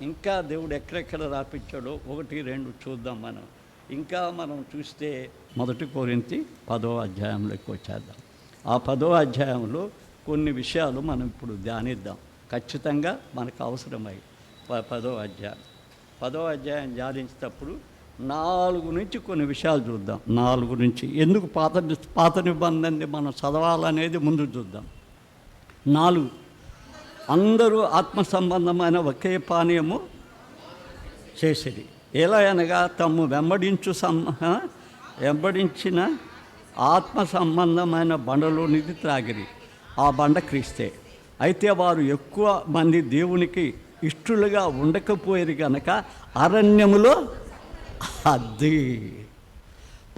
ఇంకా దేవుడు ఎక్కడెక్కడ రాపించాడో 1, 2 చూద్దాం మనం. ఇంకా మనం చూస్తే 1 కొరింథీ 10వ అధ్యాయంలోకి వచ్చేద్దాం. ఆ 10వ అధ్యాయంలో కొన్ని విషయాలు మనం ఇప్పుడు ధ్యానిద్దాం. ఖచ్చితంగా మనకు అవసరమై 10వ అధ్యాయం ధ్యానించేటప్పుడు 4 నుంచి కొన్ని విషయాలు చూద్దాం. 4 నుంచి ఎందుకు పాత నిబంధనని మనం చదవాలనేది ముందు చూద్దాం. 4 అందరూ ఆత్మ సంబంధమైన ఒకే పానీయము చేసిరి. ఎలా అనగా తమ్ము వెంబడించిన ఆత్మ సంబంధమైన బండలోనిది త్రాగిరి. ఆ బండ క్రీస్తే. అయితే వారు ఎక్కువ మంది దేవునికి ఇష్టలుగా ఉండకపోయారు కనుక అరణ్యములో అది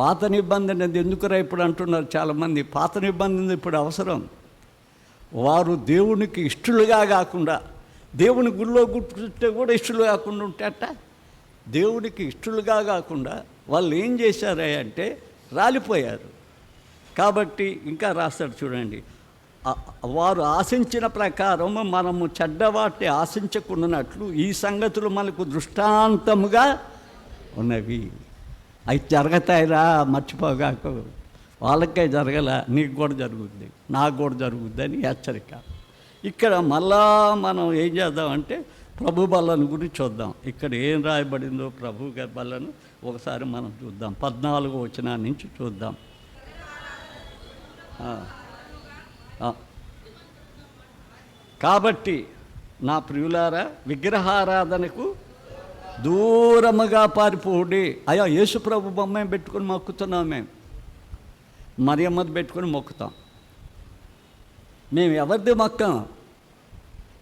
పాత నిబంధన ఎందుకురా ఇప్పుడు అంటున్నారు చాలామంది. పాత నిబంధన ఇప్పుడు అవసరం. వారు దేవునికి ఇష్టలుగా కాకుండా, దేవుని గుళ్ళో కూర్చుంటే కూడా ఇష్టలు కాకుండా ఉంటేట, దేవునికి ఇష్టలుగా కాకుండా వాళ్ళు ఏం చేశారు అంటే రాలిపోయారు. కాబట్టి ఇంకా రాస్తాడు చూడండి, వారు ఆశించిన ప్రకారం మనము చెడ్డవాటి ఆశించకుండానట్లు ఈ సంగతులు మనకు దృష్టాంతముగా ఉన్నవి. అవి జరగతాయిరా, మర్చిపోగాకు. వాళ్ళకే జరగల, నీకు కూడా జరుగుద్ది, నాకు కూడా జరుగుద్ది అని హెచ్చరిక. ఇక్కడ మళ్ళా మనం ఏం చేద్దామంటే ప్రభు బలను గురించి చూద్దాం. ఇక్కడ ఏం రాయబడిందో ప్రభు బలను ఒకసారి మనం చూద్దాం. 14వ వచనం నుంచి చూద్దాం. కాబట్టి నా ప్రియులారా, విగ్రహారాధనకు దూరముగా పారిపోండి. అయ్యా, యేసుప్రభు బొమ్మ పెట్టుకొని మొక్కుతున్నాం. మేము మరియమ్మది పెట్టుకొని మొక్కుతాం. మేము ఎవరిది మొక్కం?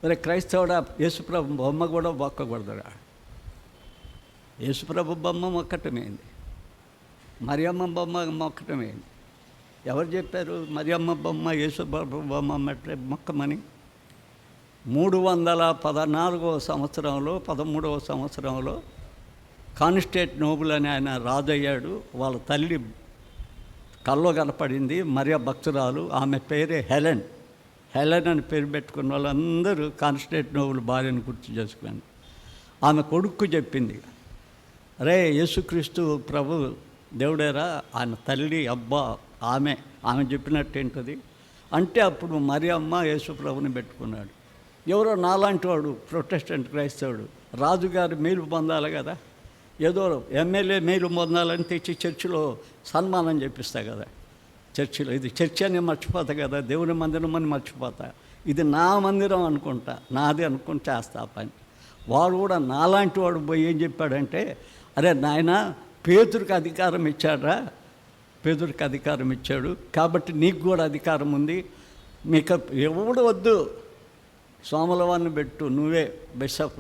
మరి క్రైస్తవుడా, యేసుప్రభు బొమ్మ కూడా మొక్కకూడదురా. యేసుప్రభు బొమ్మ మొక్కటమేంది, మరియమ్మ బొమ్మ మొక్కటమేంది? ఎవరు చెప్పారు మరియమ్మ బొమ్మ యేసుప్రభు బొమ్మ మొక్కమని? 314వ సంవత్సరంలో 13వ సంవత్సరంలో కాన్స్టాంటినోపుల్ అని ఆయన రాజు అయ్యాడు. వాళ్ళ తల్లి కల్లో కనపడింది, మరియ భక్తురాలు. ఆమె పేరే హెలెన్ అని పేరు పెట్టుకున్న వాళ్ళందరూ కాన్స్టాంటినోపుల్ భార్యను గుర్తు చేసుకుని ఆమె కొడుకు చెప్పింది, అరే యేసుక్రీస్తు ప్రభు దేవుడేరా. ఆయన తల్లి అబ్బా ఆమె చెప్పినట్టు ఏంటది అంటే అప్పుడు మరియమ్మ యేసు ప్రభుని పెట్టుకున్నాడు. ఎవరో నాలాంటి వాడు ప్రొటెస్టెంట్ క్రైస్తవుడు రాజుగారు మేలు పొందాలి కదా, ఏదో ఎమ్మెల్యే మేలు పొందాలని తెచ్చి చర్చిలో సన్మానం చేపిస్తా కదా. చర్చిలో ఇది చర్చి అని మర్చిపోతా కదా, దేవుని మందిరం అని మర్చిపోతా. ఇది నా మందిరం అనుకుంటా, నాది అనుకుని చేస్తా పని. వాడు కూడా నాలాంటి వాడు పోయి ఏం చెప్పాడంటే, అరే నాయన, పేతురికి అధికారం ఇచ్చాడ్రా, పేతురికి అధికారం ఇచ్చాడు కాబట్టి నీకు కూడా అధికారం ఉంది. మీకు ఎవడు వద్దు, సోమలవాన్ని పెట్టు, నువ్వే బిషప్,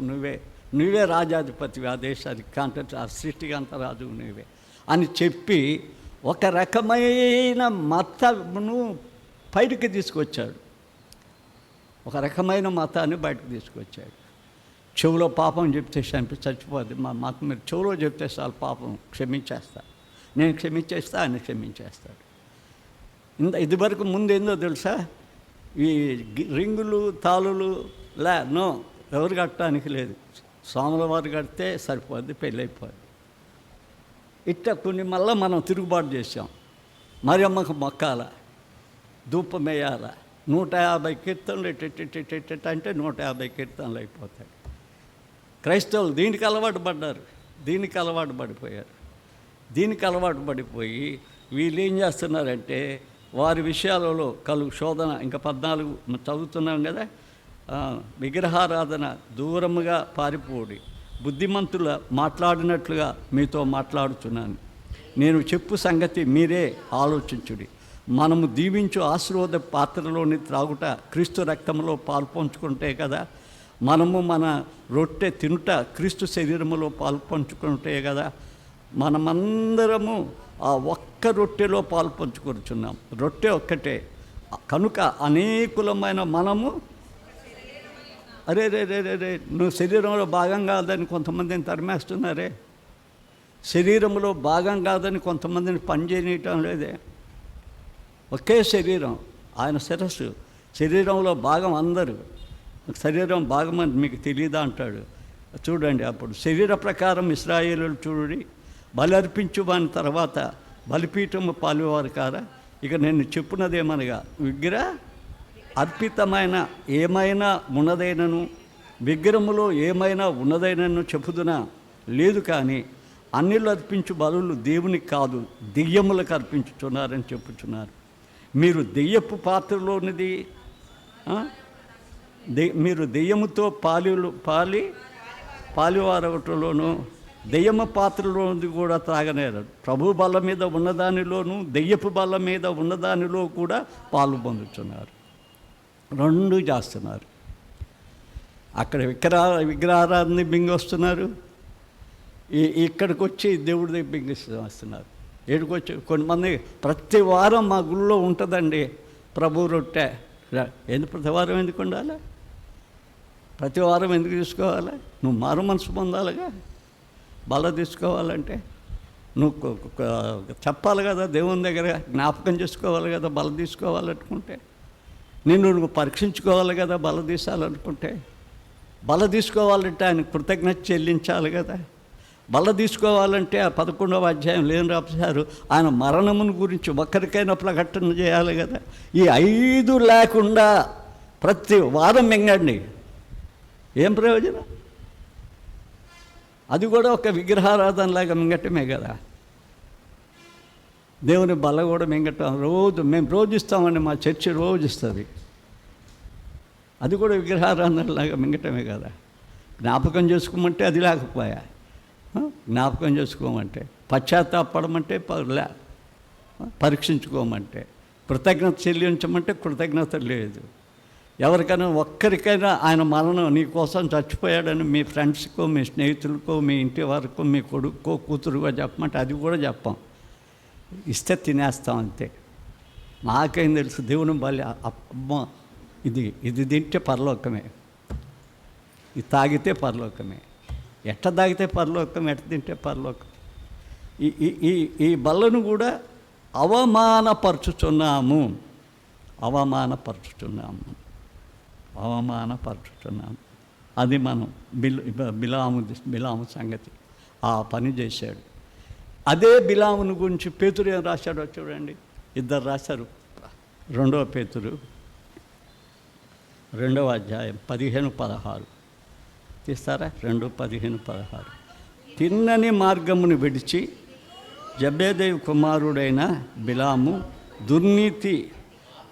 నువ్వే రాజాధిపతివి, ఆ దేశానికి కాంట్రాక్ట్, ఆ సృష్టికి అంత రాజు నువ్వే అని చెప్పి ఒక రకమైన మతమును బయటికి తీసుకొచ్చాడు. ఒక రకమైన మతాన్ని బయటకు తీసుకొచ్చాడు. చెవులో పాపం చెప్తే చచ్చిపోద్ది. మాకు మీరు చెవులో చెప్తే చాలు, పాపం క్షమించేస్తా, నేను క్షమించేస్తా, ఆయన క్షమించేస్తాడు. ఇదివరకు ముందు ఏందో తెలుసా, ఈ రింగులు తాళులు నో, ఎవరు కట్టడానికి లేదు. సోమవారం కడితే సరిపోద్ది, పెళ్ళి అయిపోద్ది. ఇట్లా కొన్ని మళ్ళీ మనం తిరుగుబాటు చేసాం. మరియమ్మకు మొక్కాల, ధూపం వేయాల, 150 కీర్తనలు అంటే 150 కీర్తనలు అయిపోతాయి. క్రైస్తవులు దీనికి అలవాటు పడ్డారు, దీనికి అలవాటు పడిపోయి వీళ్ళు ఏం చేస్తున్నారంటే వారి విషయాలలో శోధన. ఇంకా 14 చదువుతున్నాం కదా, విగ్రహారాధన దూరముగా పారిపోడి, బుద్ధిమంతుల మాట్లాడినట్లుగా మీతో మాట్లాడుతున్నాను. నేను చెప్పు సంగతి మీరే ఆలోచించుడి. మనము దీవించు ఆశీర్వాద పాత్రలోని త్రాగుట క్రీస్తు రక్తంలో పాల్పంచుకుంటే కదా, మనము మన రొట్టె తినుట క్రీస్తు శరీరములో పాల్పంచుకుంటే కదా. మనమందరము ఆ ఒక్క రొట్టెలో పాల్పంచుకొచ్చున్నాం. రొట్టె ఒక్కటే కనుక అనేకులమైన మనము, అరే నువ్వు శరీరంలో భాగం కాదని కొంతమందిని తరిమేస్తున్నారే, శరీరంలో భాగం కాదని కొంతమందిని పనిచేయటం లేదే. ఒకే శరీరం, ఆయన శిరస్సు, శరీరంలో భాగం అందరూ. శరీరం భాగం అని మీకు తెలియదా అంటాడు. చూడండి, అప్పుడు శరీర ప్రకారం ఇశ్రాయేలు చూడండి, బలి అర్పించు వాని తర్వాత బలిపీఠము పాలువారు కారా. ఇక నేను చెప్పున్నదేమనగా, విగ్రహ అర్పితమైన ఏమైనా ఉన్నదైనను, విగ్రహములో ఏమైనా ఉన్నదైనను చెప్పుదునా లేదు, కానీ అన్నిళ్ళు అర్పించు బలులు దేవునికి కాదు దెయ్యములకు అర్పించుచున్నారని చెప్పుచున్నారు. మీరు దెయ్యపు పాత్రలోనిది, మీరు దెయ్యముతో పాలివారవటంలోనూ దెయ్యమ పాత్రలోనిది కూడా త్రాగనేరారు. ప్రభు బల్ల మీద ఉన్నదానిలోనూ దెయ్యపు బల్ల మీద ఉన్నదానిలో కూడా పాలు పొందుతున్నారు. రెండు చేస్తున్నారు. అక్కడ విగ్రహారాధన బింగొస్తున్నారు, ఇక్కడికి వచ్చి దేవుడి దగ్గర బింగిస్తున్నారు. ఏడుకొచ్చి కొంతమంది ప్రతి వారం మా గుళ్ళో ఉంటుందండి ప్రభు రొట్టె. ఎందుకు ప్రతి వారం ఎందుకు ఉండాలి? ప్రతి వారం ఎందుకు తీసుకోవాలి? నువ్వు మారు మనసు పొందాలిగా. బల తీసుకోవాలంటే నువ్వు చెప్పాలి కదా, దేవుని దగ్గర జ్ఞాపకం చేసుకోవాలి కదా. బల తీసుకోవాలనుకుంటే నువ్వు పరీక్షించుకోవాలి కదా. బల తీసాలనుకుంటే, బల తీసుకోవాలంటే ఆయన కృతజ్ఞత చెల్లించాలి కదా. బల తీసుకోవాలంటే ఆ 11వ అధ్యాయం ఏం రాశారు? ఆయన మరణమును గురించి ఒక్కరికైనా ప్రకటన చేయాలి కదా. ఈ 5 లేకుండా ప్రతి వారం మింగండి, ఏం ప్రయోజనం? అది కూడా ఒక విగ్రహారాధనలాగా మింగటమే కదా. దేవుని బల కూడా మింగటం మేము రోజు ఇస్తామండి, మా చర్చి రోజు ఇస్తుంది. అది కూడా విగ్రహారాధనలాగా మింగటమే కదా. జ్ఞాపకం చేసుకోమంటే అది లేకపోయా, జ్ఞాపకం చేసుకోమంటే, పశ్చాత్తాపడమంటే పరీక్షించుకోమంటే, కృతజ్ఞత చెల్లించమంటే కృతజ్ఞత లేదు. ఎవరికైనా ఒక్కరికైనా ఆయన మరణం నీ కోసం చచ్చిపోయాడని మీ ఫ్రెండ్స్కో, మీ స్నేహితులకో, మీ ఇంటి వారికో, మీ కొడుకో కూతురుకో చెప్పమంటే అది కూడా చెప్పాం. ఇస్తే తినేస్తాం అంతే. నాకేం తెలుసు దేవుని బలి అమ్మ, ఇది తింటే పరలోకమే, ఇది తాగితే పరలోకమే. ఎట్ట తాగితే పరలోకం, ఎట్ట తింటే పరలోకం. ఈ బలను కూడా అవమానపరుచుచున్నాము. అది మనం బిలాము సంగతి ఆ పని చేశాడు. అదే బిలామును గురించి పేతురు ఏం రాశాడో చూడండి. ఇద్దరు రాశారు. 2వ పేతురు 2వ అధ్యాయం 15-16 తీస్తారా? 2:15-16. తిన్నని మార్గమును విడిచి జబేదేవి కుమారుడైన బిలాము దుర్నీతి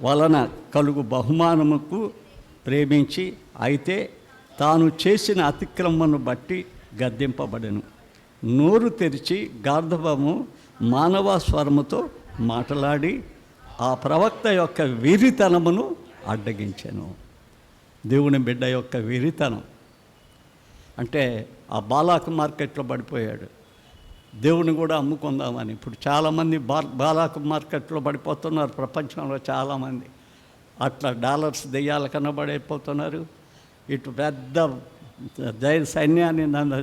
వలన కలుగు బహుమానముకు ప్రేమించి, అయితే తాను చేసిన అతిక్రమను బట్టి గద్దింపబడెను. నోరు తెరిచి గార్ధవము మానవ స్వరముతో మాట్లాడి ఆ ప్రవక్త యొక్క వెరితనమును అడ్డగించెను. దేవుని బిడ్డ యొక్క వెరితనం అంటే ఆ బాలాకు మార్కెట్లో పడిపోయాడు. దేవుని కూడా అమ్ముకుందామని ఇప్పుడు చాలామంది బాలాకు మార్కెట్లో పడిపోతున్నారు. ప్రపంచంలో చాలామంది అట్లా డాలర్స్ దెయ్యాల కనబడైపోతున్నారు. ఇటు పెద్ద సైన్యాన్ని నన్ను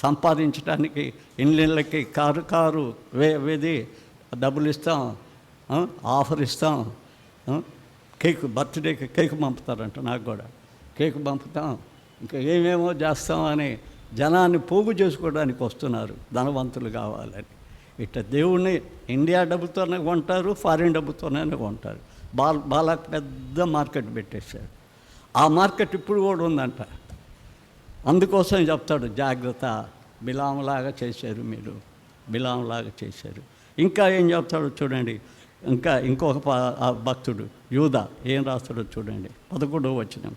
సంపాదించడానికి ఇళ్ళకి కారు వేది డబ్బులు ఇస్తాం, ఆఫర్ ఇస్తాం, బర్త్డేకి కేక్ పంపుతారంట. నాకు కూడా కేక్ పంపుతాం, ఇంకా ఏమేమో చేస్తాం అని జనాన్ని పోగు చేసుకోవడానికి వస్తున్నారు, ధనవంతులు కావాలని. ఇట్లా దేవుణ్ణి ఇండియా డబ్బుతోనే కొంటారు, ఫారిన్ డబ్బుతోనే కొంటారు. బాలాకు పెద్ద మార్కెట్ పెట్టేశారు. ఆ మార్కెట్ ఇప్పుడు కూడా ఉందంట. అందుకోసం చెప్తాడు, జాగ్రత్త, బిలాములాగా చేశారు మీరు, బిలాములాగా చేశారు. ఇంకా ఏం చెప్తాడో చూడండి. ఇంకొక భక్తుడు యూదా ఏం రాస్తాడో చూడండి. 11వ వచనం,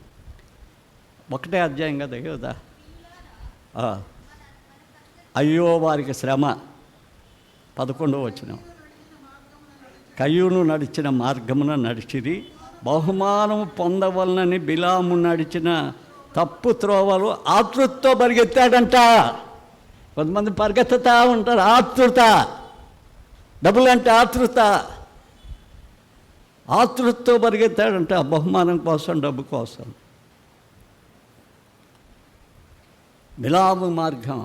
1వ అధ్యాయం కదా యూదా. అయ్యో వారికి శ్రమ. 11వ వచనం, కయ్యూను నడిచిన మార్గమున నడిచిరి, బహుమానము పొందవలనని బిలాము నడిచిన తప్పు త్రోవలు ఆతృతతో పరిగెత్తాడంట. కొంతమంది పరిగెత్తుతా ఉంటారు, ఆతృత, డబ్బులు అంటే ఆతృతతో పరిగెత్తాడంట, బహుమానం కోసం, డబ్బు కోసం. బిలాము మార్గం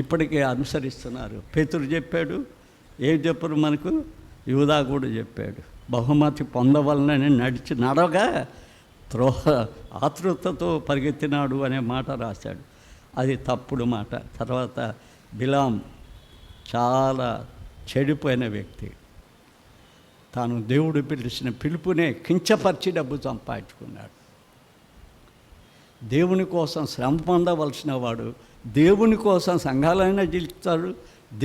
ఇప్పటికే అనుసరిస్తున్నారు. పేతురు చెప్పాడు, ఏం చెప్పరు మనకు, యూదా కూడా చెప్పాడు. బహుమతి పొందవలనని నడవగా ఆతృతతో పరిగెత్తినాడు అనే మాట రాశాడు. అది తప్పుడు మాట. తర్వాత బిలాం చాలా చెడిపోయిన వ్యక్తి. తాను దేవుడు పిలిచిన పిలుపునే కించపరిచి డబ్బు సంపాదించుకున్నాడు. దేవుని కోసం శ్రమ పొందవలసిన వాడు దేవుని కోసం సంఘాలైనా గెలుస్తాడు,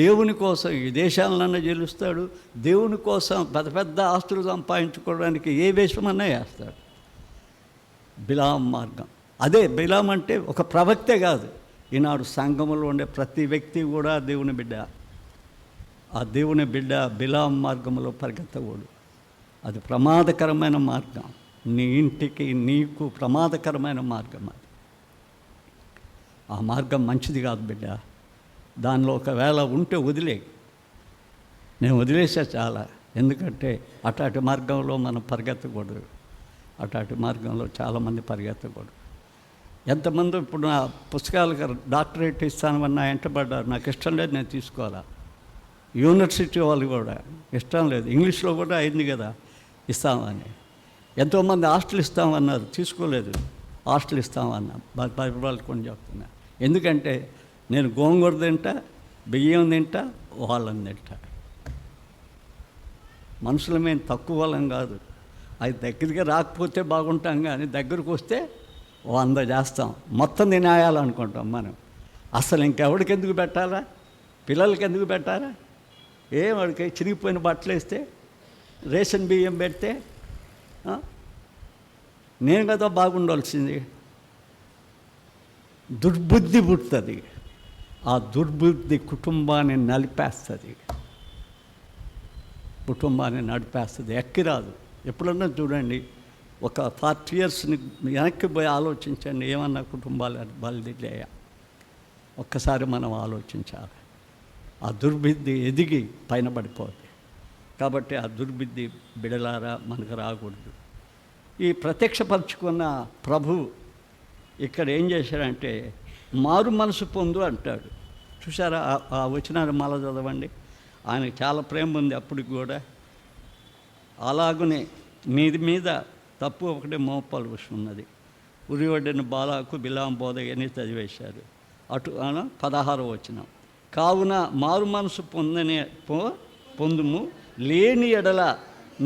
దేవుని కోసం ఈ దేశాలన్నా గెలుస్తాడు, దేవుని కోసం పెద్ద పెద్ద ఆస్తులు సంపాదించుకోవడానికి ఏ వేషమన్నా వేస్తాడు. బిలాం మార్గం అదే. బిలాం అంటే ఒక ప్రవక్తే కాదు, ఈనాడు సంఘములో ఉండే ప్రతి వ్యక్తి కూడా దేవుని బిడ్డ. ఆ దేవుని బిడ్డ బిలాం మార్గంలో పరిగెత్తకూడదు. అది ప్రమాదకరమైన మార్గం. నీ ఇంటికి నీకు ప్రమాదకరమైన మార్గం అది. ఆ మార్గం మంచిది కాదు బిడ్డ. దానిలో ఒకవేళ ఉంటే వదిలే. నేను వదిలేసా చాలా. ఎందుకంటే అటాటి మార్గంలో మనం పరిగెత్తకూడదు. అటాటి మార్గంలో చాలామంది పరిగెత్తకూడదు. ఎంతమంది ఇప్పుడు నా పుస్తకాలకు డాక్టరేట్ ఇస్తానమన్నా వెంటబడ్డారు. నాకు ఇష్టం లేదు, నేను తీసుకోవాలా. యూనివర్సిటీ వాళ్ళు కూడా ఇష్టం లేదు. ఇంగ్లీష్లో కూడా అయింది కదా ఇస్తామని. ఎంతోమంది హాస్టల్ ఇస్తామన్నారు, తీసుకోలేదు. హాస్టల్ ఇస్తామన్నా వాళ్ళు కొని చెప్తున్నా. ఎందుకంటే నేను గోంగూర తింటా, బియ్యం తింటా, వాళ్ళని తింటా. మనుషుల మేము తక్కువ వాళ్ళం కాదు. అది దగ్గరికి రాకపోతే బాగుంటాం, కానీ దగ్గరకు వస్తే 100 చేస్తాం. మొత్తం తినేయాలనుకుంటాం మనం. అసలు ఇంకెవడికి ఎందుకు పెట్టాలా? పిల్లలకి ఎందుకు పెట్టాలా? వాడికి చిరిగిపోయిన బట్టలు వేస్తే, రేషన్ బియ్యం పెడితే నేను కదా బాగుండాల్సింది. దుర్బుద్ధి పుడుతుంది. ఆ దుర్బుద్ధి కుటుంబాన్ని నలిపేస్తుంది. ఎక్కిరాదు. ఎప్పుడన్నా చూడండి, ఒక 40 yearsని వెనక్కి పోయి ఆలోచించండి, ఏమన్నా కుటుంబాలు బలిదిలేయా? ఒక్కసారి మనం ఆలోచించాలి. ఆ దుర్బుద్ధి ఎదిగి పైన పడిపోతుంది. కాబట్టి ఆ దుర్బుద్ధి బిడలారా మనకు రాకూడదు. ఈ ప్రత్యక్షపరుచుకున్న ప్రభు ఇక్కడ ఏం చేశాడంటే మారు మనసు పొందు అంటాడు. చూసారా? ఆ వచనాన్ని మళ్ళా చదవండి. ఆయనకు చాలా ప్రేమ ఉంది అప్పటికి కూడా. అలాగనే మీది మీద తప్పు ఒకటే మోపాల్సి ఉన్నది. ఉరివడ్డిన బాలాకు బిలాం బోధని చదివేశారు. అటు 16వ వచనం. కావున మారు మనసు పొందుము, లేని ఎడల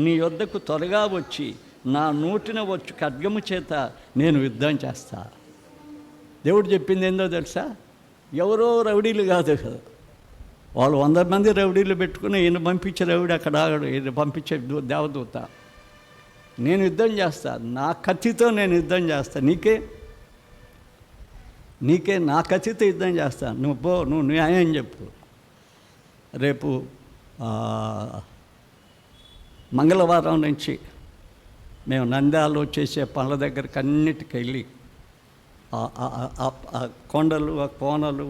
నీ యొద్దకు త్వరగా వచ్చి నా నోటిన వచ్చు ఖడ్గము చేత నేను యుద్ధం చేస్తా. దేవుడు చెప్పింది ఏందో తెలుసా? ఎవరో రౌడీలు కాదు కదా, వాళ్ళు 100 మంది రౌడీలు పెట్టుకుని ఈయన పంపించే రౌడీ అక్కడ ఆగడు. ఈయన పంపించే దేవదూత. నేను యుద్ధం చేస్తా, నా కత్తితో నేను యుద్ధం చేస్తా. నీకే నా కత్తితో యుద్ధం చేస్తా. నువ్వు న్యాయం చెప్పు. రేపు మంగళవారం నుంచి మేము నంద్యాలలో చేసే పనుల దగ్గరికి అన్నిటికి వెళ్ళి కొండలు, కోనలు,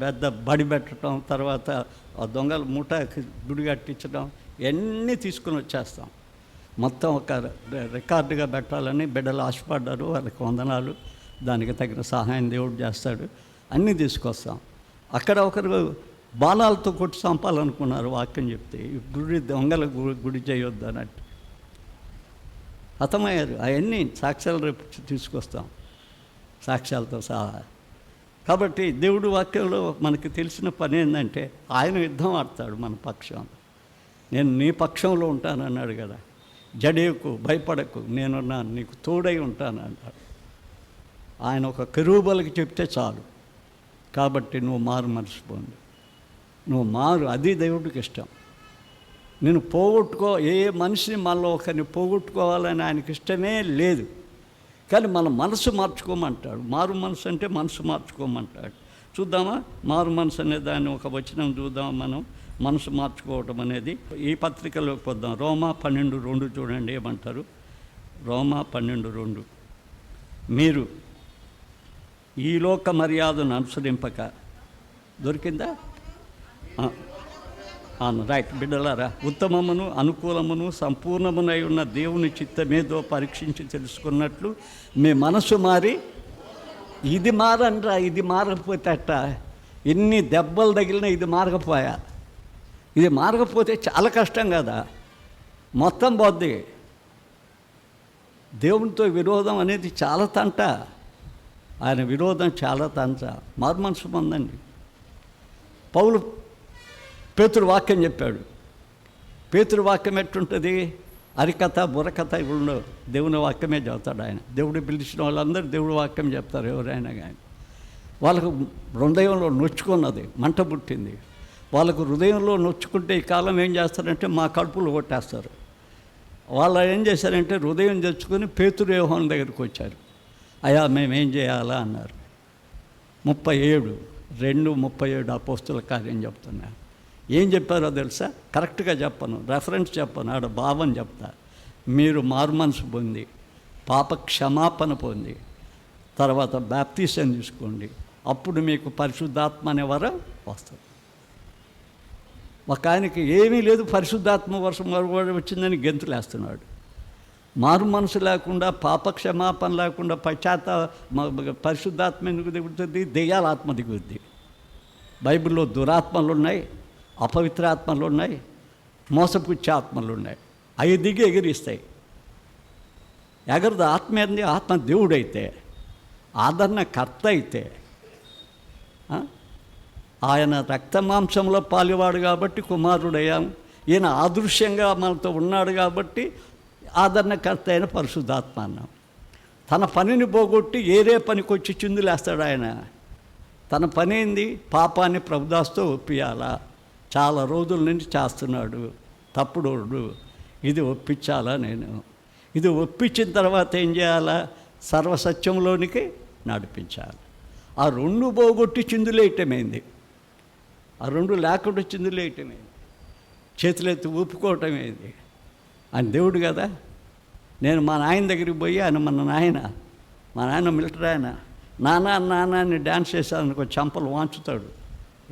పెద్ద బడి పెట్టడం, తర్వాత ఆ దొంగల ముఠాకి గుడి కట్టించడం, ఇవన్నీ తీసుకుని వచ్చేస్తాం. మొత్తం ఒక రికార్డుగా పెట్టాలని బిడ్డలు ఆశపడ్డారు. వాళ్ళకి వందనాలు. దానికి తగిన సహాయం దేవుడు చేస్తాడు. అన్నీ తీసుకొస్తాం. అక్కడ ఒకరు బాణాలతో కొట్టి చంపాలనుకున్నారు. వాక్యం చెప్తే గుడి దొంగల గుడి చేయొద్దు అన్నట్టు హతమయ్యారు. అవన్నీ సాక్ష్యాలు రేపు తీసుకొస్తాం, సాక్ష్యాలతో సహా. కాబట్టి దేవుడు వాక్యంలో మనకి తెలిసిన పని ఏంటంటే ఆయన యుద్ధం ఆడతాడు మన పక్షం. నేను నీ పక్షంలో ఉంటానన్నాడు కదా. జడేకు, భయపడకు, నేనున్నా, నీకు తోడై ఉంటాను అన్నాడు. ఆయన ఒక కెరూబులకి చెప్తే చాలు. కాబట్టి నువ్వు మారు మర్చిపోండి, నువ్వు మారు. అది దేవుడికి ఇష్టం. నేను పోగొట్టుకో, ఏ మనిషిని మనలో ఒకరిని పోగొట్టుకోవాలని ఆయనకి ఇష్టమే లేదు. కానీ మన మనసు మార్చుకోమంటాడు. మారు మనసు అంటే మనసు మార్చుకోమంటాడు. చూద్దామా మారు మనసు అనే దాన్ని ఒక వచనం చూద్దాం మనం. మనసు మార్చుకోవటం అనేది ఈ పత్రికలోకి వద్దాం. రోమా 12:2 చూడండి ఏమంటారు. రోమా 12:2. మీరు ఈ లోక మర్యాదను అనుసరింపక, దొరికిందా? రైట్. బిడ్డలారా, ఉత్తమమును అనుకూలమును సంపూర్ణమునై ఉన్న దేవుని చిత్తమేదో పరీక్షించి తెలుసుకున్నట్లు మీ మనసు మారి, ఇది మారనరా, ఇది మారకపోతే అట్ట ఎన్ని దెబ్బలు తగిలినా ఇది మారకపోయా. ఇది మారకపోతే చాలా కష్టం కదా, మొత్తం పోద్ది. దేవునితో విరోధం అనేది చాలా తంట. ఆయన విరోధం చాలా మారు మనసు పొందండి. పేతురు వాక్యం చెప్పాడు. పేతురు వాక్యం ఎట్టుంటుంది? అరికథ బుర్రకథ ఇవ్వడు, దేవుని వాక్యమే చెబుతాడు ఆయన. దేవుడు పిలిచిన వాళ్ళందరూ దేవుడి వాక్యం చెప్తారు ఎవరైనా కానీ. వాళ్ళకు హృదయంలో నొచ్చుకున్నది, మంట పుట్టింది. వాళ్ళకు హృదయంలో నొచ్చుకుంటే ఈ కాలం ఏం చేస్తారంటే మా కడుపులు కొట్టేస్తారు. వాళ్ళు ఏం చేశారంటే హృదయం తెచ్చుకొని పేతురు యోహాను దగ్గరికి వచ్చారు. అయ్యా మేమేం చేయాలా అన్నారు. 37 అపోస్తుల కార్యం చెప్తున్నా. ఏం చెప్పారో తెలుసా? కరెక్ట్గా చెప్పను, రెఫరెన్స్ చెప్పను, ఆడ భావం చెప్తా. మీరు మారుమనసు పొంది పాప క్షమాపణ పొంది తర్వాత బాప్తిసం తీసుకోండి, అప్పుడు మీకు పరిశుద్ధాత్మ అనే వరం వస్తుంది. ఒక ఆయనకి ఏమీ లేదు, పరిశుద్ధాత్మ వర్షం వచ్చిందని గెంతులేస్తున్నాడు. మారు మనసు లేకుండా, పాప క్షమాపణ లేకుండా పరిశుద్ధాత్మ ఎందుకు దిగుతుంది? దెయ్యాల ఆత్మ దిగుద్ది. బైబిల్లో దురాత్మలు ఉన్నాయి, అపవిత్రాత్మలు ఉన్నాయి, మోసపుచ్చే ఆత్మలు ఉన్నాయి. అవి దిగి ఎగిరిస్తాయి. ఎగరదు ఆత్మ ఏంది? ఆత్మ దేవుడైతే, ఆదరణకర్త అయితే, ఆయన రక్తమాంసంలో పాలివాడు కాబట్టి కుమారుడయ్యాం. ఈయన ఆదృశ్యంగా మనతో ఉన్నాడు కాబట్టి ఆదరణకర్త అయిన పరిశుద్ధాత్మ అన్నాం. తన పనిని పోగొట్టి ఏరే పనికి వచ్చి చిందులేస్తాడు ఆయన. తన పని ఏంది? పాపాన్ని ప్రభుదాస్తో ఒప్పియాలా. చాలా రోజుల నుంచి చేస్తున్నాడు, తప్పుడోడు. ఇది ఒప్పించాలా నేను. ఇది ఒప్పించిన తర్వాత ఏం చేయాలా? సర్వసత్యంలోనికి నడిపించాలి. ఆ 2 పోగొట్టి చిందులేయటమైంది. ఆ 2 లేకుండా చిందులేయటమైంది. చేతులెత్తి ఊపుకోవటమైంది. ఆయన దేవుడు కదా. నేను మా నాయన దగ్గరికి పోయి, ఆయన మా నాయన మిలిటరీ ఆయన, నాన్న అని డ్యాన్స్ చేశానుకో చంపలు వాంచుతాడు.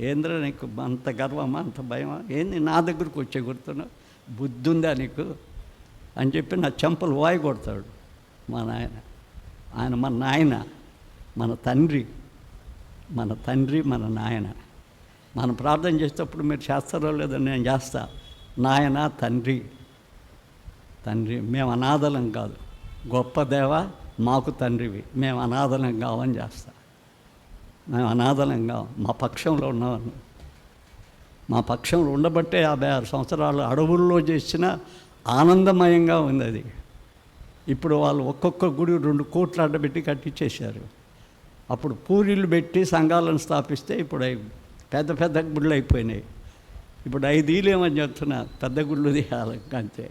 ఏంద్రా నీకు అంత గర్వమా, అంత భయమా, ఏంది నా దగ్గరకు వచ్చే గుర్తున్నావు, బుద్ధి ఉందా నీకు అని చెప్పి నా చెంపలు వాయి కొడతాడు మా నాయన. ఆయన మన నాయన, మన తండ్రి, మన నాయన. మనం ప్రార్థన చేసేటప్పుడు మీరు చేస్తారో లేదో నేను చేస్తా. నాయన, తండ్రి. మేము అనాథలం కాదు, గొప్ప దేవ మాకు తండ్రివి, మేము అనాథలం కావని చేస్తా. మేము అనాథలం కావు, మా పక్షంలో ఉన్నాను. మా పక్షంలో ఉండబట్టే 56 సంవత్సరాలు అడవుల్లో చేసిన ఆనందమయంగా ఉంది అది. ఇప్పుడు వాళ్ళు ఒక్కొక్క గుడి 2 కోట్లు అడ్డబెట్టి కట్టించేశారు. అప్పుడు పూరీలు పెట్టి సంఘాలను స్థాపిస్తే ఇప్పుడు పెద్ద గుళ్ళు అయిపోయినాయి. ఇప్పుడు 5 ఏమని చెప్తున్నా, పెద్ద గుళ్ళు తీయాలి అంతే.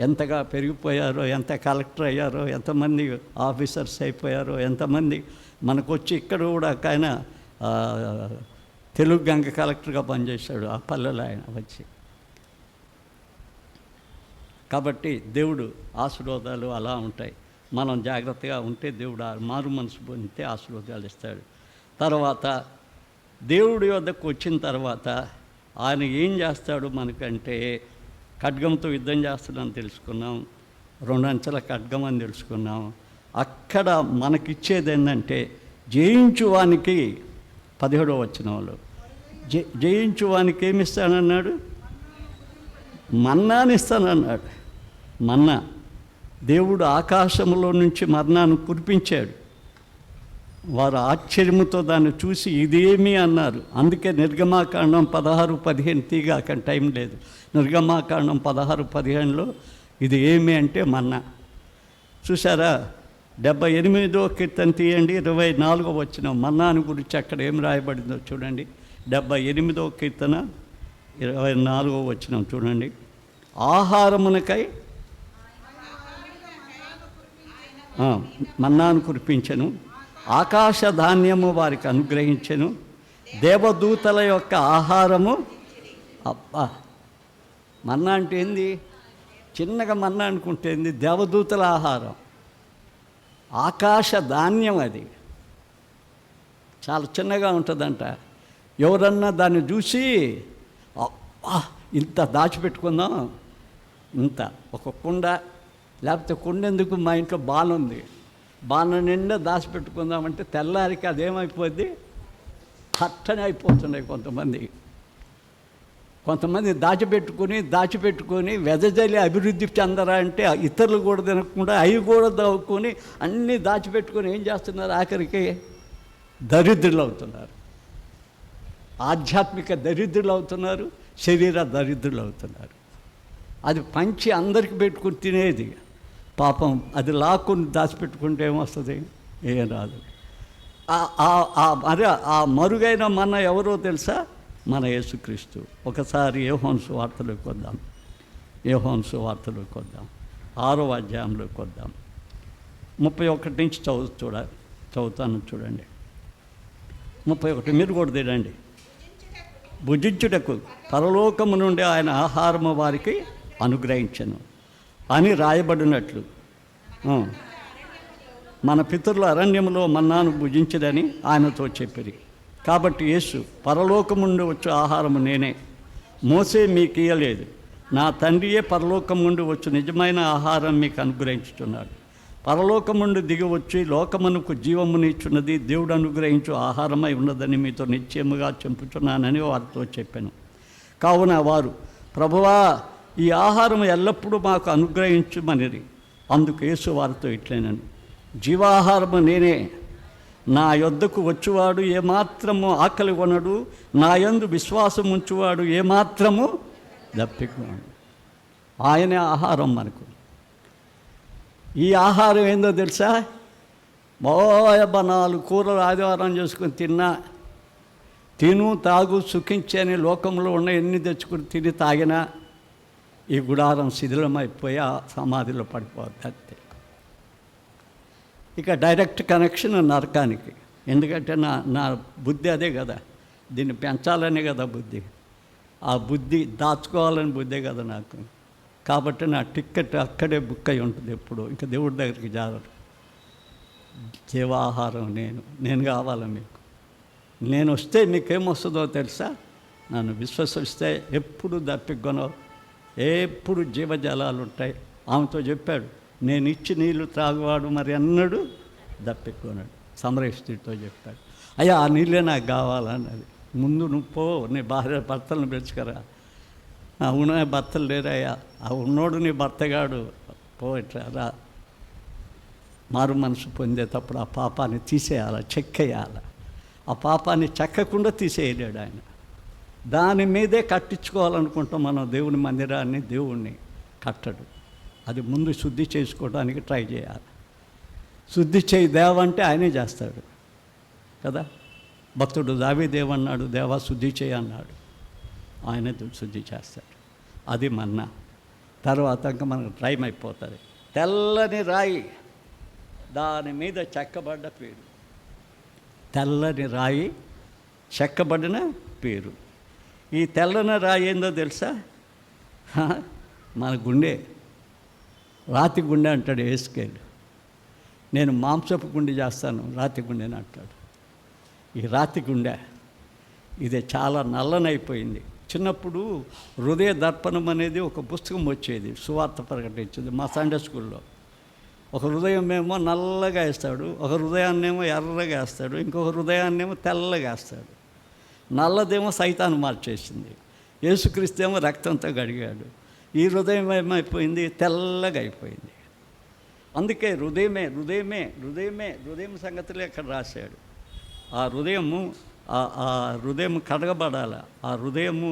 ఎంతగా పెరిగిపోయారో, ఎంత కలెక్టర్ అయ్యారో, ఎంతమంది ఆఫీసర్స్ అయిపోయారో, ఎంతమంది మనకు వచ్చి ఇక్కడ కూడా ఆయన తెలుగు గంగ కలెక్టర్గా పనిచేశాడు ఆ పల్లెలో ఆయన వచ్చి. కాబట్టి దేవుడు ఆశీర్వాదాలు అలా ఉంటాయి. మనం జాగ్రత్తగా ఉంటే దేవుడు మారు మనసు పొందితే ఆశీర్వాదాలు ఇస్తాడు. తర్వాత దేవుడి వద్దకు వచ్చిన తర్వాత ఆయన ఏం చేస్తాడు మనకంటే, ఖడ్గంతో యుద్ధం చేస్తున్నాను తెలుసుకున్నాం, 2 అంచెల ఖడ్గం అని తెలుసుకున్నాం. అక్కడ మనకిచ్చేది ఏంటంటే జయించువానికి 17వ వచనంలో జయించువానికి ఏమిస్తానన్నాడు? మన్నాని ఇస్తానన్నాడు. మన్నా, దేవుడు ఆకాశంలో నుంచి మన్నాను కురిపించాడు. వారు ఆశ్చర్యముతో దాన్ని చూసి ఇదేమి అన్నారు. అందుకే నిర్గమాకాండం 16-15 తీగాక టైం లేదు. నిర్గమాకాండం 16-15లో ఇది ఏమి అంటే మన్నా. చూసారా? 78వ కీర్తన తీయండి, 24వ వచనం. మన్నాను గురించి అక్కడ ఏం రాయబడిందో చూడండి. 78వ కీర్తన 24వ వచనం చూడండి. ఆహారమునకై మన్నాను కురిపించెను, ఆకాశ ధాన్యము వారికి అనుగ్రహించెను, దేవదూతల యొక్క ఆహారము. అబ్బా, మన్నా అంటే ఏంది? చిన్నగా మన్నా అనుకుంటేంది? దేవదూతల ఆహారం, ఆకాశ ధాన్యం. అది చాలా చిన్నగా ఉంటుందంట. ఎవరన్నా దాన్ని చూసి ఇంత దాచిపెట్టుకుందాం, ఇంత ఒక కుండ, లేకపోతే కుండ ఎందుకు, మా ఇంట్లో బాణ ఉంది, బాణ నిండా దాచిపెట్టుకుందామంటే తెల్లారికి అదేమైపోద్ది, అట్టనే అయిపోతున్నాయి కొంతమంది. కొంతమంది దాచిపెట్టుకొని వెదజల్లి అభివృద్ధి చెందరా అంటే ఇతరులు కూడా తినకుండా అవి కూడా దాక్కుని అన్నీ దాచిపెట్టుకొని ఏం చేస్తున్నారు? ఆఖరికి దరిద్రులు అవుతున్నారు. ఆధ్యాత్మిక దరిద్రులు అవుతున్నారు, శరీర దరిద్రులు అవుతున్నారు. అది పంచి అందరికి పెట్టుకుని తినేది పాపం, అది లాక్కుని దాచిపెట్టుకుంటే ఏమొస్తుంది? ఏం రాదు. మరి ఆ మరుగైన మన ఎవరో తెలుసా? మన యేసుక్రీస్తు. ఒకసారి యోహాను సువార్తలోకి వద్దాం. యోహాను సువార్తలోకి వద్దాం, 6వ అధ్యాయంలోకి వద్దాం. 31 నుంచి చదువుతాను చూడండి. 31 మీరు కూడా తినండి. భుజించుటకు పరలోకము నుండి ఆయన ఆహారము వారికి అనుగ్రహించను అని రాయబడినట్లు మన పితరుల అరణ్యములో మన్నాను భుజించదని ఆయనతో చెప్పిరి. కాబట్టి యేసు, పరలోకం నుండి వచ్చే ఆహారము నేనే, మోసే మీకు ఇయ్యలేదు, నా తండ్రియే పరలోకం నుండి వచ్చి నిజమైన ఆహారం మీకు అనుగ్రహించుతున్నాడు. పరలోకం నుండి దిగి వచ్చి లోకమునకు జీవమునిచ్చున్నది దేవుడు అనుగ్రహించు ఆహారమై ఉన్నదని మీతో నిశ్చయముగా చెప్పుచున్నానని వారితో చెప్పాను. కావున వారు, ప్రభువా, ఈ ఆహారం ఎల్లప్పుడూ మాకు అనుగ్రహించుమనిరి. అందుకు యేసు వారితో ఇట్లేనని, జీవాహారము నేనే, నా యొద్దకు వచ్చువాడు ఏమాత్రము ఆకలి కొనడు, నా యందు విశ్వాసం ఉంచువాడు ఏమాత్రము దప్పికొనడు. ఆయనే ఆహారం మనకు. ఈ ఆహారం ఏందో తెలుసా? బనాలు కూరలు ఆదివారం చేసుకుని తిను తాగు సుఖించి అని లోకంలో ఉన్న ఎన్ని తెచ్చుకుని తిని తాగినా ఈ గుడారం శిథిలమైపోయి ఆ సమాధిలో పడిపోద్ది అంతే. ఇక డైరెక్ట్ కనెక్షన్ నరకానికి. ఎందుకంటే నా బుద్ధి అదే కదా, దీన్ని పెంచాలనే కదా బుద్ధి. ఆ బుద్ధి దాచుకోవాలని బుద్ధే కదా నాకు. కాబట్టి నా టిక్కెట్ అక్కడే బుక్ అయి ఉంటుంది ఎప్పుడు. ఇంకా దేవుడి దగ్గరికి జారరు. జీవాహారం నేను కావాలా మీకు? నేను వస్తే మీకేమొస్తుందో తెలుసా? నన్ను విశ్వసిస్తే ఎప్పుడు దప్పికొనవు, ఎప్పుడు జీవజలాలు ఉంటాయి. ఆమెతో చెప్పాడు, నేను ఇచ్చి నీళ్లు త్రాగువాడు మరి అన్నాడు దప్పికొన్నాడు. సమరస్త్రీతో చెప్పాడు, అయ్యా ఆ నీళ్ళే నాకు కావాలన్నది. ముందు నువ్వు పో, నీ భార్య భర్తలను పిలుచుకరా. అవునా, భర్తలు లేరయ్యా, ఆ ఉన్నోడు నీ భర్తగాడు, పో ఇట్లా రా. మారు మనసు పొందేటప్పుడు ఆ పాపాన్ని తీసేయాలి, చెక్కేయాలి. ఆ పాపాన్ని చెక్కకుండా తీసేయలేడు ఆయన. దాని మీదే కట్టించుకోవాలనుకుంటాం మనం దేవుని మందిరాన్ని, దేవుణ్ణి కట్టడు. అది ముందు శుద్ధి చేసుకోవడానికి ట్రై చేయాలి. శుద్ధి చేయి దేవంటే ఆయనే చేస్తాడు కదా. భక్తుడు దావీదేవన్నాడు, దేవా శుద్ధి చేయి అన్నాడు, ఆయనే శుద్ధి చేస్తాడు. అది మన్నా. తర్వాత ఇంకా మనకు టైం అయిపోతుంది. తెల్లని రాయి, దాని మీద చెక్కబడ్డ పేరు. తెల్లని రాయి, చెక్కబడిన పేరు. ఈ తెల్లని రాయి ఏందో తెలుసా? మన గుండె. రాతి గుండె అంటాడు యేసుకేలు. నేను మాంసపు గుండె చేస్తాను, రాతి గుండెని అంటాడు. ఈ రాతి గుండె ఇది చాలా నల్లనైపోయింది. చిన్నప్పుడు హృదయ దర్పణం అనేది ఒక పుస్తకం వచ్చేది, సువార్త ప్రకటించేది మా సండే స్కూల్లో. ఒక హృదయం ఏమో నల్లగా వేస్తాడు, ఒక హృదయాన్నేమో ఎర్రగా వేస్తాడు, ఇంకొక హృదయాన్నేమో తెల్లగా వేస్తాడు. నల్లదేమో సైతాను మార్చేసింది, యేసుక్రీస్తు ఏమో రక్తంతో గడిగాడు. ఈ హృదయం ఏమైపోయింది? తెల్లగా అయిపోయింది. అందుకే హృదయం సంగతులే ఇక్కడ రాశాడు. ఆ హృదయం కడగబడాలి. ఆ హృదయము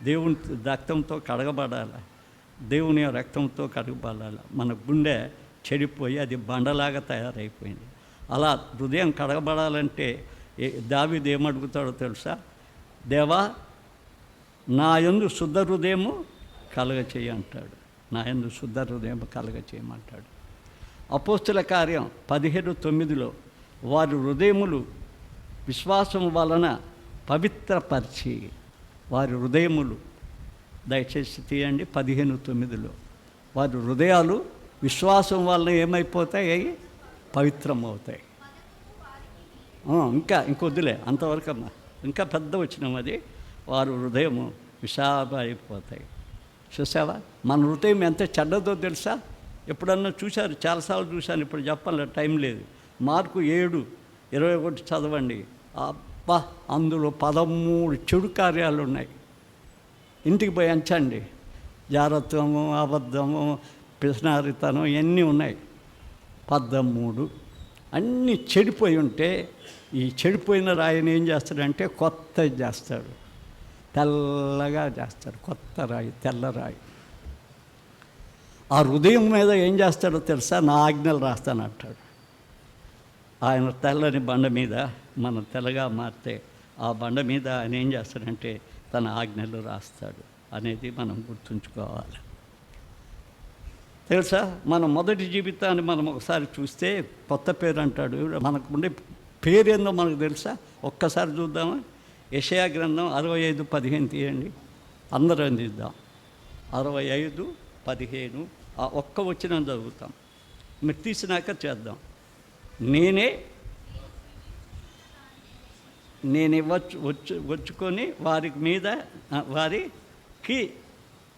దేవుని రక్తంతో కడగబడాలి, దేవుని రక్తంతో కడగబడాలి. మన గుండె చెడిపోయి అది బండలాగా తయారైపోయింది. అలా హృదయం కడగబడాలంటే దావీదు ఏమడుగుతాడో తెలుసా? దేవా, నా యందు శుద్ధ హృదయము కలగచేయి అంటాడు. నా యందు శుద్ధ హృదయం కలగచేయమంటాడు. అపోస్తుల కార్యం 17:9 వారి హృదయములు విశ్వాసం వలన పవిత్రపరిచి, వారి హృదయములు, దయచేసి తీయండి 15:9 వారి హృదయాలు విశ్వాసం వలన ఏమైపోతాయి? పవిత్రమవుతాయి. ఇంకొద్దులే అంతవరకమ్మా, ఇంకా పెద్ద వచ్చినాం. అది వారి హృదయము విశాలమైపోతాయి. చూసావా మన హృదయం ఎంత చెడ్డదో తెలుసా? ఎప్పుడన్నా చూశారు? చాలాసార్లు చూశాను, ఇప్పుడు చెప్పాలి, టైం లేదు. మార్కు 7:21 చదవండి. అబ్బా, అందులో 13 చెడు కార్యాలు ఉన్నాయి. ఇంటికి పోయి అంచండి. జారత్వము, అబద్ధము, పిసినారితనం ఇవన్నీ ఉన్నాయి. 13 అన్నీ చెడిపోయి ఉంటే ఈ చెడిపోయిన రాయిని ఏం చేస్తాడంటే కొత్తది చేస్తాడు, తెల్లగా చేస్తాడు. కొత్త రాయి, తెల్ల రాయి. ఆ హృదయం మీద ఏం చేస్తాడో తెలుసా? నా ఆజ్ఞలు రాస్తానంటాడు. ఆయన తెల్లని బండ మీద మనం తెల్లగా మారితే ఆ బండ మీద ఆయన ఏం చేస్తాడంటే తన ఆజ్ఞలు రాస్తాడు అనేది మనం గుర్తుంచుకోవాలి. తెలుసా, మన మొదటి జీవితాన్ని మనం ఒకసారి చూస్తే కొత్త పేరు అంటాడు. మనకు ఉండే పేరు ఏందో మనకు తెలుసా? ఒక్కసారి చూద్దామా? యెషయా గ్రంథం 65:15 తీయండి, అందరం అందిద్దాం. 65:15 ఆ ఒక్క వచ్చిన చదువుతాం. మీరు తీసినాక చేద్దాం. నేనే వచ్చుకొని వారికి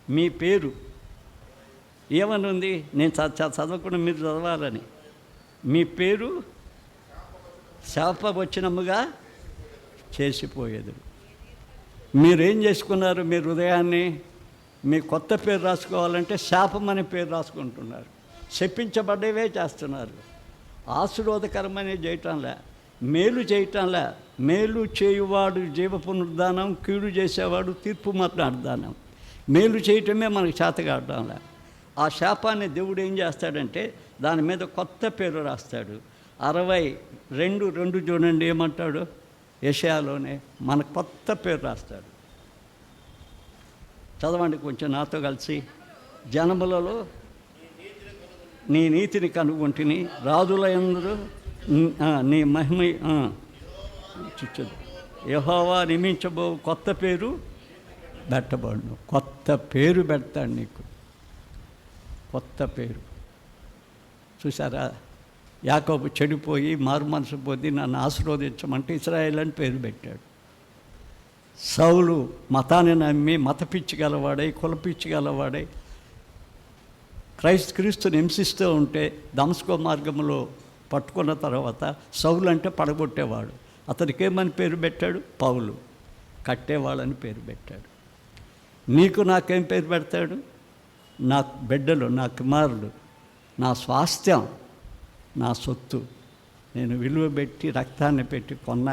మీ పేరు ఏమని ఉంది? నేను చదవకుండా మీరు చదవాలని. మీ పేరు శాపవచనముగా చేసిపోయేది. మీరేం చేసుకున్నారు? మీ హృదయాన్ని మీ కొత్త పేరు రాసుకోవాలంటే శాపం అనే పేరు రాసుకుంటున్నారు. శపించబడ్డవే చేస్తున్నారు. ఆశీర్వాదకరమనే చేయటంలే, మేలు చేయటంలే. మేలు చేయువాడు జీవ పునరుద్ధానం, కీడు చేసేవాడు తీర్పు మాట్లాడదానం. మేలు చేయటమే మనకు చేతగాడటంలే. ఆ శాపాన్ని దేవుడు ఏం చేస్తాడంటే దాని మీద కొత్త పేరు రాస్తాడు. 62:2 చూడండి ఏమంటాడు? యెషయాలోనే మన కొత్త పేరు రాస్తాడు. చదవండి కొంచెం నాతో కలిసి. జనములలో నీ నీతిని కనుగొంటిని, రాజుల యందు నీ మహిమ యెహోవా నియమించబో కొత్త పేరు పెట్టబడును. కొత్త పేరు పెడతాడు నీకు, కొత్త పేరు. చూసారా, యాకోబు చెడిపోయి మారు మనసు పొంది నన్ను ఆశీర్వదించమంటే ఇశ్రాయేల్ అని పేరు పెట్టాడు. సౌలు మతాన్ని నమ్మి మత పిచ్చి గలవాడై, కుల పిచ్చి గలవాడై క్రీస్తుని హింసిస్తూ ఉంటే దమస్కో మార్గంలో పట్టుకున్న తర్వాత సౌలు అంటే పడగొట్టేవాడు. అతనికి ఏమని పేరు పెట్టాడు? పౌలు, కట్టేవాళ్ళని పేరు పెట్టాడు. నీకు నాకేం పేరు పెడతాడు? నా బిడ్డలు, నా కుమారులు, నా స్వాస్థ్యం, నా సొత్తు, నేను విలువ పెట్టి రక్తాన్ని పెట్టి కొన్న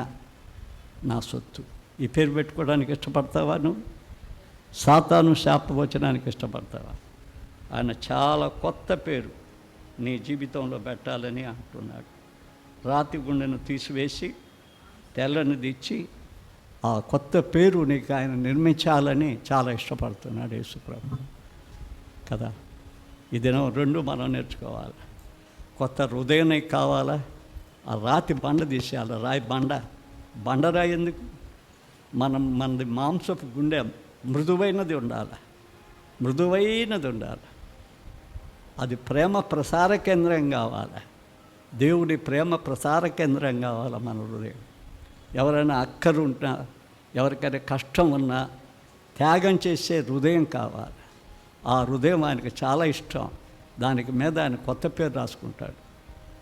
నా సొత్తు. ఈ పేరు పెట్టుకోవడానికి ఇష్టపడతావా? నువ్వు సాతాను శాపవచనానికి ఇష్టపడతావా? ఆయన చాలా కొత్త పేరు నీ జీవితంలో పెట్టాలని అంటున్నాడు. రాతి గుండెను తీసివేసి తెల్లని దిచ్చి ఆ కొత్త పేరు నీకు ఆయన నిర్మించాలని చాలా ఇష్టపడుతున్నాడు యేసుప్రభు కదా. ఈ దినం 2 మనం నేర్చుకోవాలి. కొత్త హృదయం నీకు కావాలా? ఆ రాతి బండ తీసేయాలి. రాయి బండరాయి ఎందుకు? మనది మాంసపు గుండె మృదువైనది ఉండాలి, మృదువైనది ఉండాలి. అది ప్రేమ ప్రసార కేంద్రం కావాలి. దేవుడి ప్రేమ ప్రసార కేంద్రం కావాలి మన హృదయం. ఎవరైనా అక్కరుంటా, ఎవరికైనా కష్టం ఉన్నా త్యాగం చేసే హృదయం కావాలి. ఆ హృదయం ఆయనకు చాలా ఇష్టం. దానికి మీద ఆయన కొత్త పేరు రాసుకుంటాడు,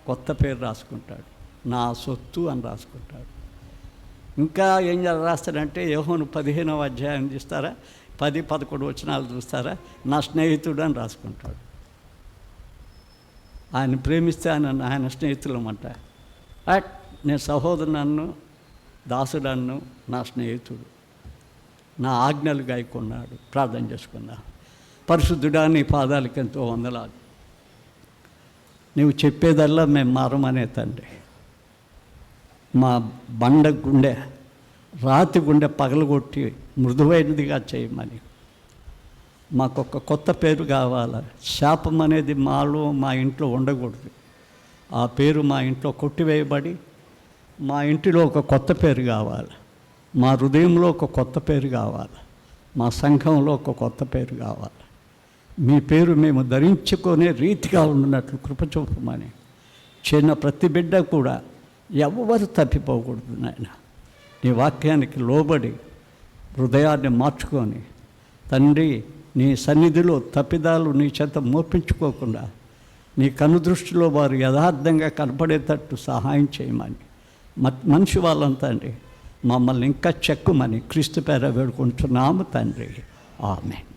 కొత్త పేరు రాసుకుంటాడు. నా సొత్తు అని రాసుకుంటాడు. ఇంకా ఏం రాస్తాడంటే యోహాను 15వ అధ్యాయం చూస్తారా, 10-11 వచనాలు చూస్తారా, నా స్నేహితుడు అని రాసుకుంటాడు. ఆయన ప్రేమిస్తే ఆయన స్నేహితులమంట. నేను సహోదరునన్ను, దాసుడన్ను, నా స్నేహితుడు, నా ఆజ్ఞలు గాయకున్నాడు. ప్రార్థన చేసుకున్నా. పరిశుద్ధుడా, నీ పాదాలకి ఎంతో వందలాలు. నువ్వు చెప్పేదల్లా మేము మారమనే తండ్రి. మా బండ గుండె, రాతి గుండె పగలగొట్టి మృదువైనదిగా చేయమని. మాకొక కొత్త పేరు కావాలి. శాపం అనేది మాలో, మా ఇంట్లో ఉండకూడదు. ఆ పేరు మా ఇంట్లో కొట్టివేయబడి మా ఇంటిలో ఒక కొత్త పేరు కావాలి. మా హృదయంలో ఒక కొత్త పేరు కావాలి. మా సంఘంలో ఒక కొత్త పేరు కావాలి. మీ పేరు మేము ధరించుకునే రీతిగా ఉన్నట్లు కృపచూపమని. చిన్న ప్రతి బిడ్డ కూడా ఎవరు తప్పిపోకూడదు నాయన. నీ వాక్యానికి లోబడి హృదయాన్ని మార్చుకొని తండ్రి, నీ సన్నిధిలో తప్పిదాలు నీ చేత మోపించుకోకుండా నీ కనుదృష్టిలో వారు యథార్థంగా కనపడేటట్టు సహాయం చేయమని మనిషి వాళ్ళంతా అండి మమ్మల్ని ఇంకా చెక్కుమని క్రీస్తు పేర వేడుకుంటున్నాము తండ్రి. ఆమేన్.